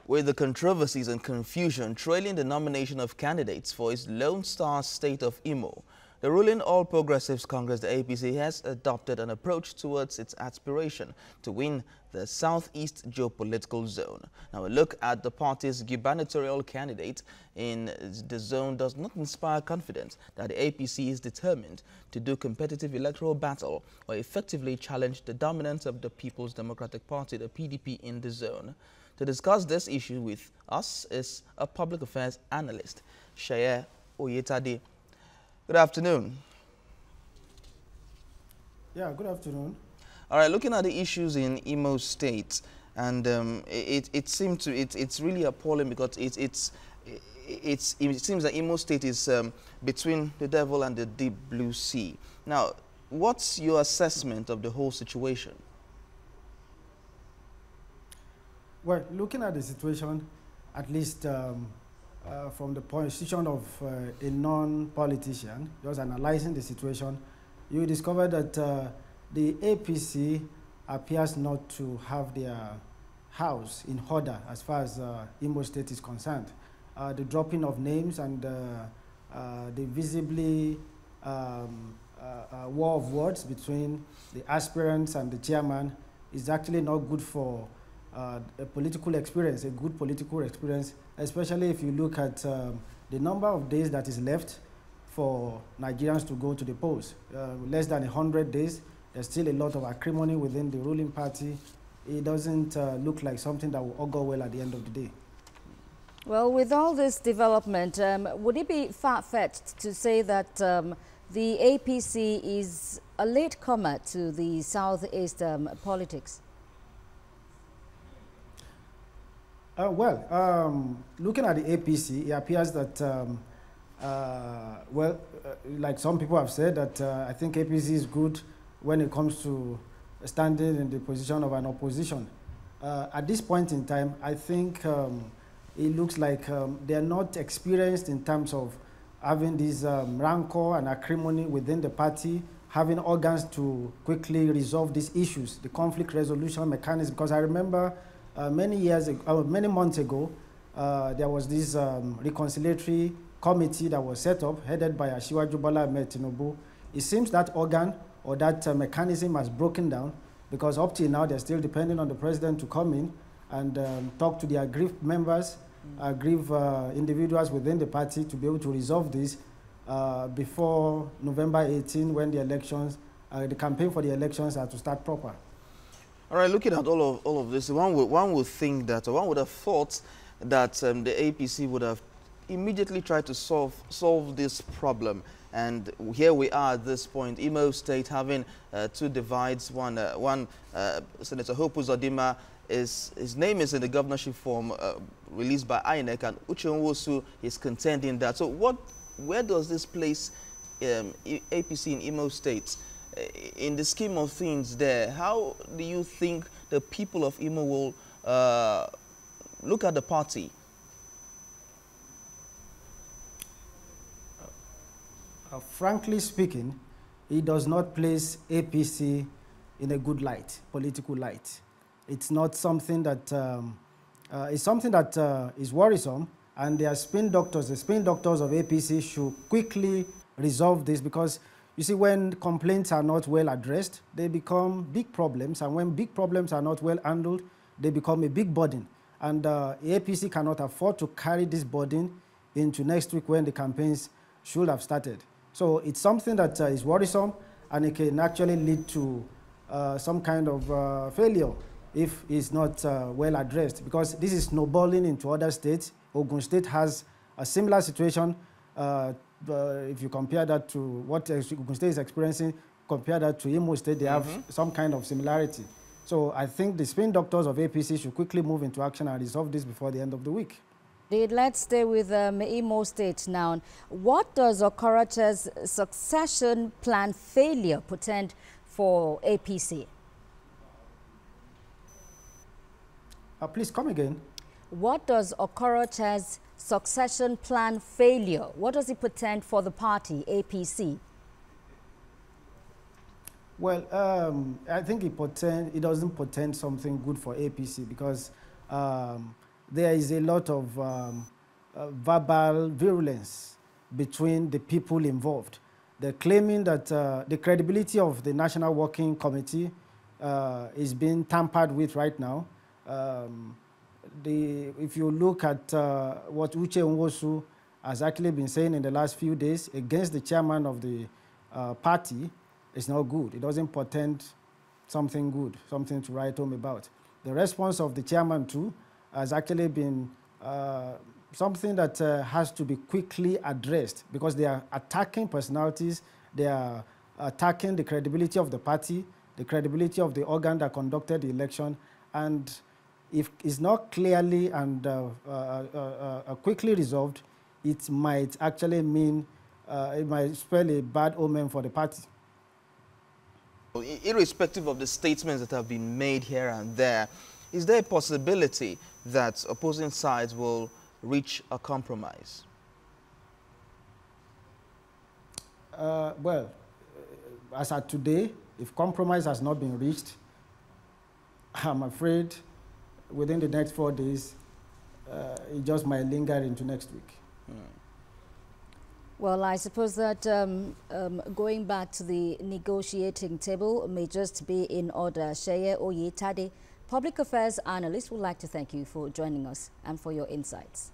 With the controversies and confusion trailing the nomination of candidates for its Lone Star state of Imo, the ruling All Progressives Congress, the APC, has adopted an approach towards its aspiration to win the Southeast geopolitical zone. Now, a look at the party's gubernatorial candidate in the zone does not inspire confidence that the APC is determined to do competitive electoral battle or effectively challenge the dominance of the People's Democratic Party, the PDP, in the zone. To discuss this issue with us is a public affairs analyst, Seye Oyetade. Good afternoon. Yeah, good afternoon. All right, looking at the issues in Imo State, and it's really appalling because it seems that Imo State is between the devil and the deep blue sea. Now, what's your assessment of the whole situation? Well, looking at the situation, at least from the position of a non-politician, just analyzing the situation, you discover that the APC appears not to have their house in order as far as Imo State is concerned. The dropping of names and the visibly war of words between the aspirants and the chairman is actually not good for a political experience, a good political experience, especially if you look at the number of days that is left for Nigerians to go to the polls. Less than 100 days, there's still a lot of acrimony within the ruling party. It doesn't look like something that will augur well at the end of the day. Well, with all this development, would it be far-fetched to say that the APC is a latecomer to the Southeast politics? Looking at the APC, it appears that, like some people have said, that I think APC is good when it comes to standing in the position of an opposition. At this point in time, I think it looks like they are not experienced in terms of having this rancor and acrimony within the party, having organs to quickly resolve these issues, the conflict resolution mechanism. Because I remember many months ago, there was this reconciliatory committee that was set up, headed by Asiwaju Bola Ahmed Tinubu. It seems that organ or that mechanism has broken down, because up till now, they're still depending on the president to come in and talk to the aggrieved members, aggrieved individuals within the party to be able to resolve this before November 18, when the elections, the campaign for the elections are to start proper. All right, looking at all of this, one would think that, or one would have thought that the APC would have immediately tried to solve this problem. And here we are at this point, Imo State having two divides. One Senator Hope Uzodinma, his name is in the governorship form released by INEC, and Uche Nwosu is contending that. So where does this place APC in Imo State? In the scheme of things there, how do you think the people of Imo will look at the party? Frankly speaking, it does not place APC in a good light, political light. It's not something that is worrisome, and the spin doctors of APC should quickly resolve this, because you see, when complaints are not well addressed, they become big problems, and when big problems are not well handled, they become a big burden. And the APC cannot afford to carry this burden into next week when the campaigns should have started. So it's something that is worrisome, and it can actually lead to some kind of failure if it's not well addressed, because this is snowballing into other states. Ogun State has a similar situation. If you compare that to what Ogun State is experiencing, compare that to Imo State, they have some kind of similarity. So I think the spin doctors of APC should quickly move into action and resolve this before the end of the week. Let's stay with Imo State now. What does Okorocha's succession plan failure portend for APC? Please come again. What does Okorocha's succession plan failure, what does it portend for the party, APC? Well, I think it doesn't portend something good for APC, because there is a lot of verbal virulence between the people involved. They're claiming that the credibility of the National Working Committee is being tampered with right now. If you look at what Uche Nwosu has actually been saying in the last few days against the chairman of the party, it's not good. It doesn't portend something good, something to write home about. The response of the chairman too has actually been something that has to be quickly addressed, because they are attacking personalities, they are attacking the credibility of the party, the credibility of the organ that conducted the election, and if it's not clearly and quickly resolved, it might actually mean, it might spell a bad omen for the party. Irrespective of the statements that have been made here and there, is there a possibility that opposing sides will reach a compromise? Well, as at today, if compromise has not been reached, I'm afraid within the next 4 days, it just might linger into next week. Well, I suppose that going back to the negotiating table may just be in order. Seye Oyetade, Public Affairs Analyst, would like to thank you for joining us and for your insights.